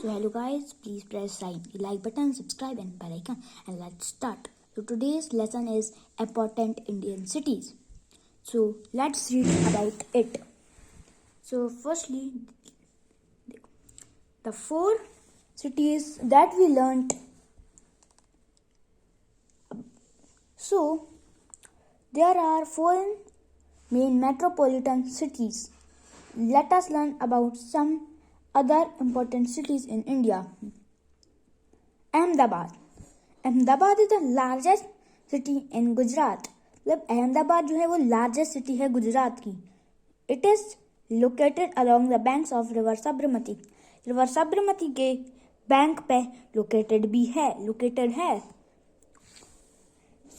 So hello guys, please press the like button, subscribe and bell icon, and let's start. So today's lesson is important Indian cities. So let's read about it. So firstly, the four cities that we learnt. So there are four main metropolitan cities. Let us learn about some other important cities in India. Ahmedabad. Ahmedabad is the largest city in Gujarat. मतलब अहमदाबाद जो है वो largest city है गुजरात की. It is located along the banks of river Sabarmati. River Sabarmati के bank पे located है.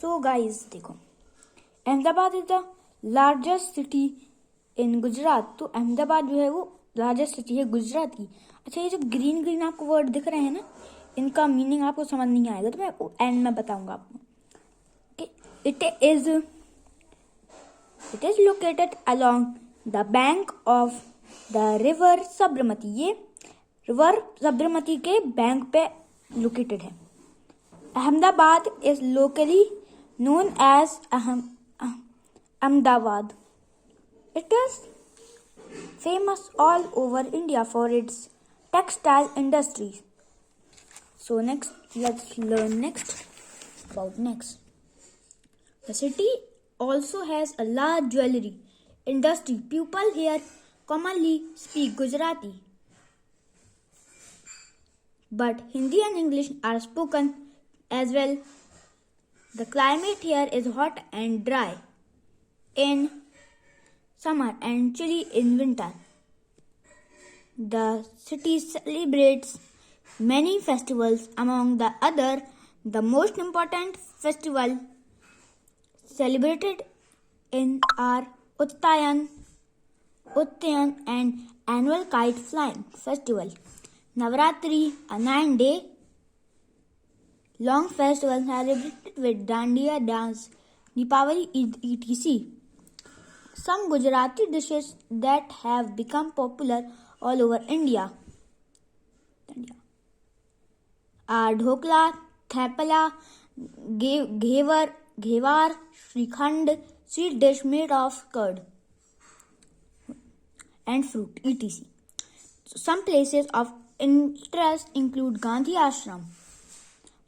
So guys देखो, Ahmedabad is the largest city in Gujarat. तो अहमदाबाद जो है वो लार्जेस्ट सिटी है गुजरात की. अच्छा, ये जो ग्रीन ग्रीन आपको वर्ड दिख रहे हैं ना, इनका मीनिंग आपको समझ नहीं आएगा तो मैं एंड में बताऊंगा आपको. It is located along the bank of the river Sabarmati. ये रिवर साबरमती के बैंक पे लोकेटेड है. Ahmedabad is locally known as Ahmedabad. It is famous all over India for its textile industries. So let's learn about next. The city also has a large jewelry industry. People here commonly speak Gujarati, but Hindi and English are spoken as well. The climate here is hot and dry in summer and chilly in winter. The city celebrates many festivals. Among the other, the most important festival celebrated in are Uttarayan and annual kite flying festival. Navaratri, a 9-day long festival celebrated with Dandiya dance, Deepavali, etc. Some Gujarati dishes that have become popular all over India are dhokla, thepla, ghevar, shrikhand, sweet dish made of curd and fruit, etc. Some places of interest include Gandhi Ashram.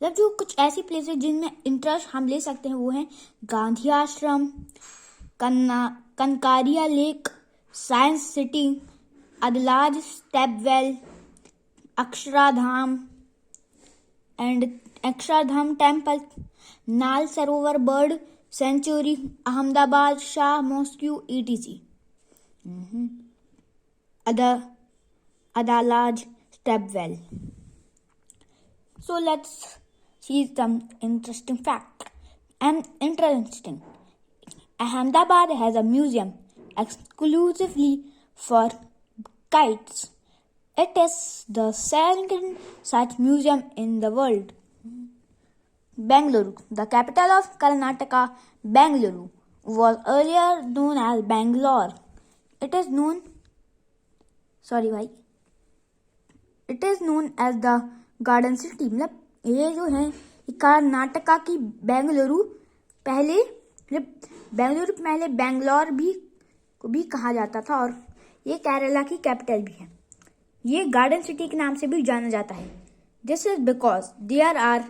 मतलब जो कुछ ऐसी places जिनमें interest हम ले सकते हैं वो हैं Gandhi Ashram, Kankaria lake, science city, Adalaj stepwell, Akshardham temple, Nal Sarovar bird sanctuary, Ahmedabad Shah mosque, etc. Adalaj stepwell. So let's see some interesting fact. Ahmedabad has a museum exclusively for kites. It is the second such museum in the world. Bangalore, the capital of Karnataka, Bangalore was earlier known as Bangalore. It is known as the Garden City. मतलब ये जो है कर्नाटका की बेंगलुरु पहले बैंगलोर भी कहा जाता था और ये केरला की कैपिटल भी है. ये गार्डन सिटी के नाम से भी जाना जाता है. This is because there are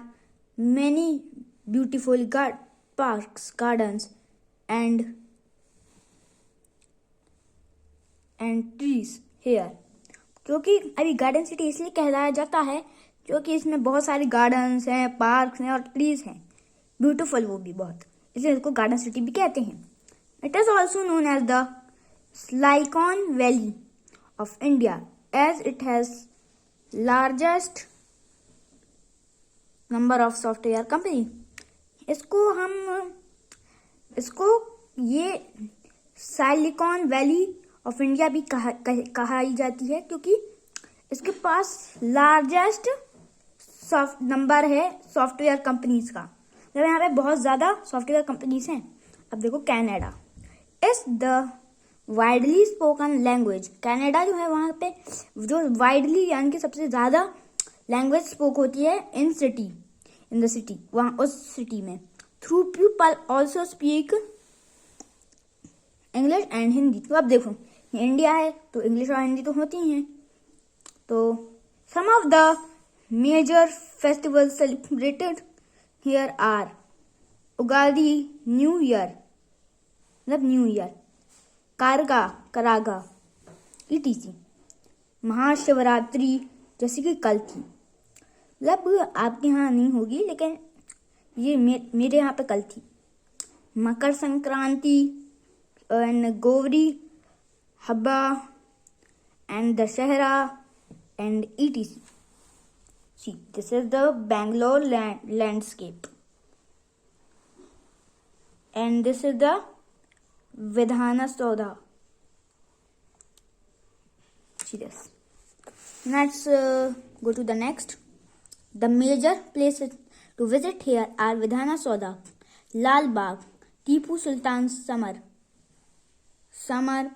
many beautiful parks, gardens and trees here. क्योंकि अभी गार्डन सिटी इसलिए कहलाया जाता है क्योंकि इसमें बहुत सारे गार्डन्स हैं, पार्क्स हैं और ट्रीज हैं. ब्यूटीफुल वो भी बहुत, इसलिए इसको गार्डन सिटी भी कहते हैं. It is also known as the silicon valley of India as it has largest number of software company. इसको ये सिलिकॉन वैली ऑफ इंडिया भी कहाई जाती है क्योंकि इसके पास लार्जेस्ट नंबर है सॉफ्टवेयर कंपनीज का. यहाँ पे बहुत ज्यादा सॉफ्टवेयर कंपनीज हैं. अब देखो, Canada is the widely spoken language, Canada जो है वहाँ पे जो वाइडली यानी कि सबसे ज़्यादा लैंग्वेज स्पोक होती है इन द सिटी, वहाँ उस सिटी में। Through people also speak English and Hindi. तो अब देखो इंडिया है तो इंग्लिश और हिंदी तो होती ही हैं। तो some of the major festivals celebrated here are Ugadi, new year मतलब new year, Karaga ETC, Mahashivratri जैसे कि कल थी, मतलब आपके यहाँ नहीं होगी लेकिन ये मेरे यहाँ पे कल थी। Makar Sankranti and Gauri Habba and Dussehra and ETC. See, this is the Bangalore landscape. And this is the Vidhana Soda. See this. Let's go to the next. The major places to visit here are Vidhana Soda, Lal Bagh, Tipu Sultan's Summer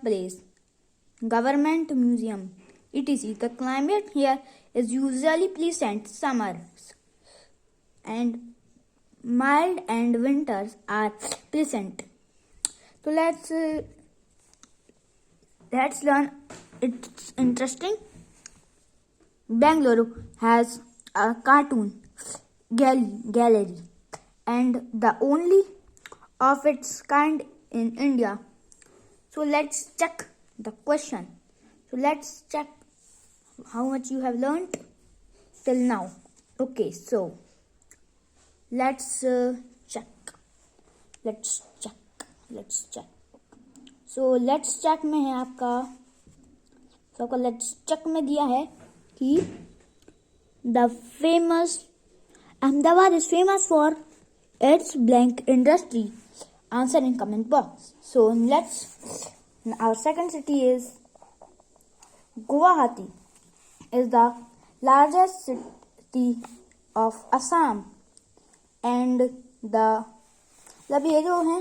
Place, Government Museum, etc. The climate here is usually pleasant summers and mild and winters are pleasant. So let's learn. It's interesting. Bangalore has a cartoon gallery and the only of its kind in India. So let's check the question. So let's check how much you have learned till now. Okay, so let's check. So let's check में है आपका let's check में दिया है कि the famous Ahmedabad is famous for its blank industry. Answer in comment box. So our second city is Guwahati. Is the largest city of Assam and the ये जो है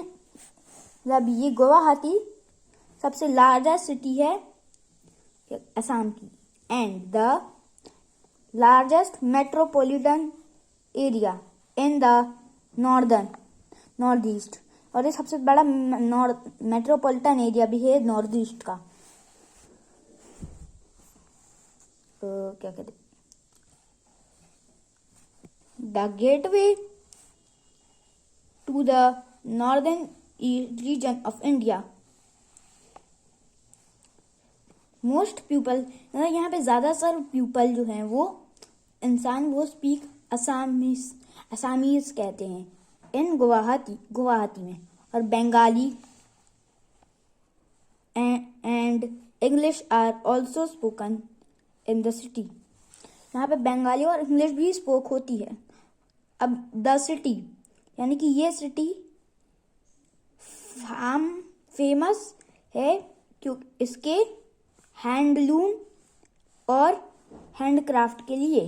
ये गुवाहाटी सबसे लार्जेस्ट सिटी है असम की and the largest metropolitan area in the north east, और ये सबसे बड़ा मेट्रोपॉलिटन एरिया भी है नॉर्थ ईस्ट का। क्या कहते the gateway to the northern region of India. Most people यहाँ पे ज़्यादातर पीपल जो हैं वो इंसान वो स्पीक असामीज कहते हैं इन गुवाहाटी में, और Bengali and English are also spoken in the city. यहाँ पे बंगाली और इंग्लिश भी स्पोक होती है। अब द सिटी यानी कि ये सिटी फेमस है क्योंकि इसके हैंडलूम और हैंडक्राफ्ट के लिए,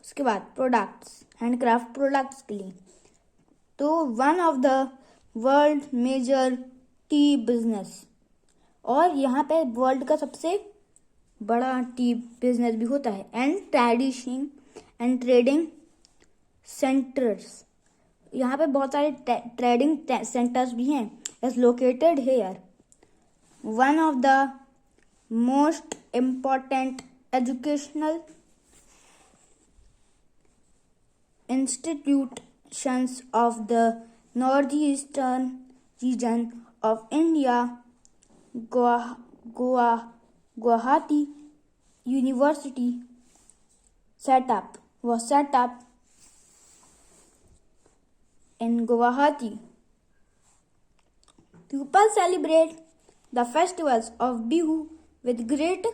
उसके बाद प्रोडक्ट्स हैंडक्राफ्ट प्रोडक्ट्स के लिए। तो one of the world major tea business, और यहाँ पे वर्ल्ड का सबसे बड़ा टी बिजनेस भी होता है एंड ट्रेडिंग सेंटर्स। यहाँ पे बहुत सारे ट्रेडिंग सेंटर्स भी हैं is located here. One of the most important educational institutions of the northeastern region of India, Guwahati University was set up in Guwahati. People celebrate the festivals of Bihu with great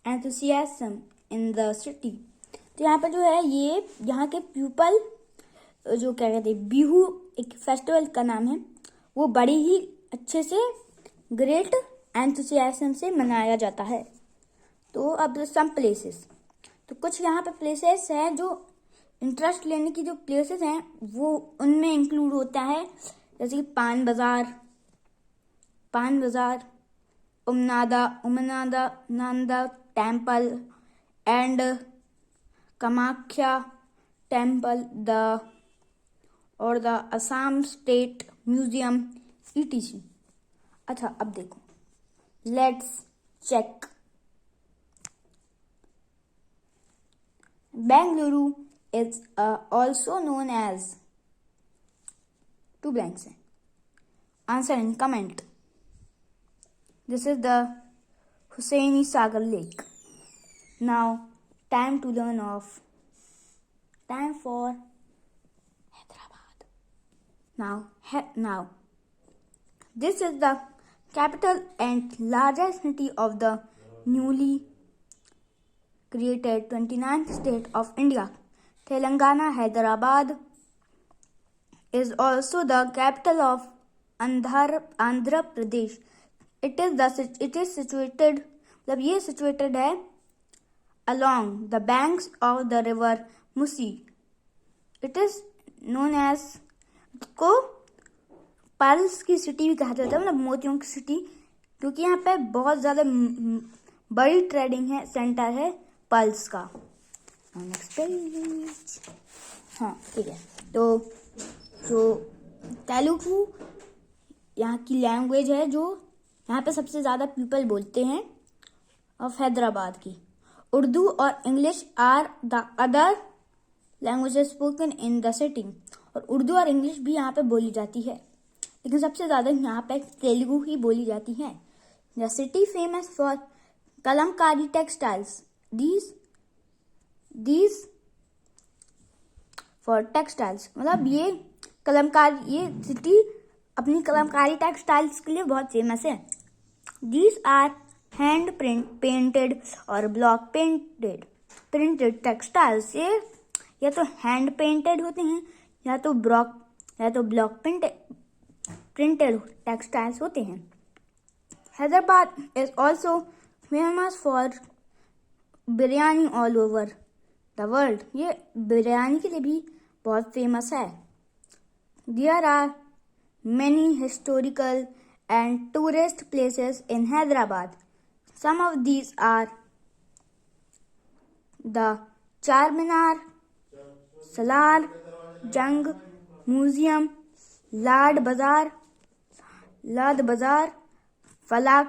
enthusiasm in the city. तो यहाँ पर जो है ये यहाँ के people जो क्या कहते हैं बिहू एक फेस्टिवल का नाम है, वो बड़ी ही अच्छे से ग्रेट एंथुसियाज्म से मनाया जाता है। तो अब सम प्लेसेस, तो कुछ यहाँ पे प्लेसेस हैं जो इंटरेस्ट लेने की जो प्लेसेस हैं वो उनमें इंक्लूड होता है जैसे कि Pan Bazaar, Umananda temple and Kamakhya temple the Assam state museum etc. अच्छा, अब देखो, let's check. Bengaluru is also known as, two blanks हैं, answer in comment. This is the Hussaini Sagar Lake. Now time to learn of, time for Hyderabad. Now this is the capital and largest city of the newly created 29th state of India, Telangana. Hyderabad is also the capital of Andhra Pradesh. It is situated, मतलब ये situated है along the banks of the river Musi. It is known as, को pearls की city भी कहा जाता है, मतलब मोतियों की सिटी, क्योंकि यहाँ पे बहुत ज़्यादा बड़ी ट्रेडिंग है, सेंटर है पर्ल्स का. Next page. हाँ, ठीक है. तो जो तेलुगु यहाँ की लैंग्वेज है, जो यहाँ पे सबसे ज़्यादा पीपल बोलते हैं ऑफ हैदराबाद की. उर्दू और English are the other languages spoken in the city. और उर्दू और इंग्लिश भी यहाँ पे बोली जाती है, लेकिन सबसे ज़्यादा यहाँ पे तेलुगु ही बोली जाती है. The city famous for Kalamkari textiles. These for textiles, मतलब ये सिटी अपनी कलमकारी टेक्सटाइल्स के लिए बहुत फेमस है. दीज आर हैंड पेंटेड और ब्लॉक प्रिंटेड टेक्सटाइल्स. ये या तो हैंड पेंटेड होते हैं या तो ब्लॉक प्रिंटेड टेक्सटाइल्स होते हैं. Hyderabad is also famous for biryani all over the world. ये बिरयानी के लिए भी बहुत फेमस है. There are many historical and tourist places in Hyderabad. Some of these are the Charminar, Salar Jung Museum, Lad Bazaar, Falak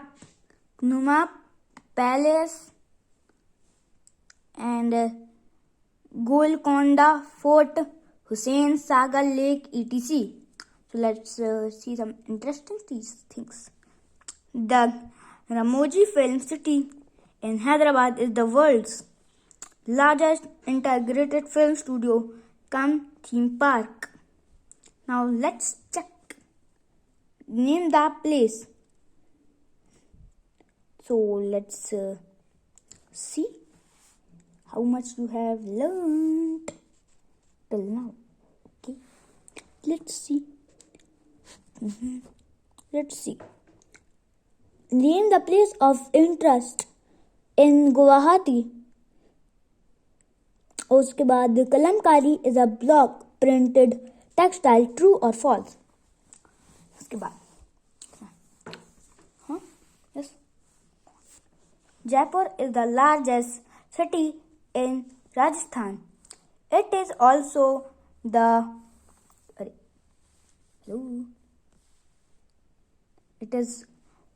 Numa Palace, and Golconda Fort, Hussain Sagar Lake etc. So let's see some interesting things. The Ramoji Film City in Hyderabad is the world's largest integrated film studio cum theme park. Now let's check. Name the place. So let's see how much you have learned till now. Okay, let's see. Let's see. Name the place of interest in Guwahati. उसके बाद Kalamkari is a block printed textile. True or false? उसके बाद yes. Jaipur is the largest city in Rajasthan. It is also the It is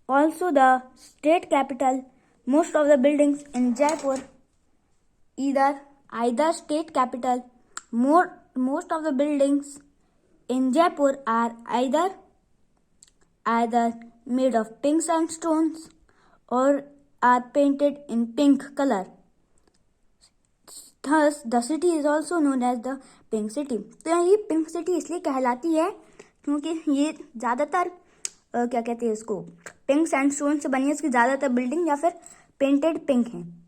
also the state capital. Most of the buildings in Jaipur either state capital. Most of the buildings in Jaipur are either made of pink sandstones or are painted in pink color. Thus, the city is also known as the Pink City. तो ये pink city इसलिए कहलाती है क्योंकि ये ज़्यादातर क्या कहते हैं इसको, पिंक सैंडस्टोन से बनी है. इसकी ज़्यादातर बिल्डिंग या फिर पेंटेड पिंक हैं.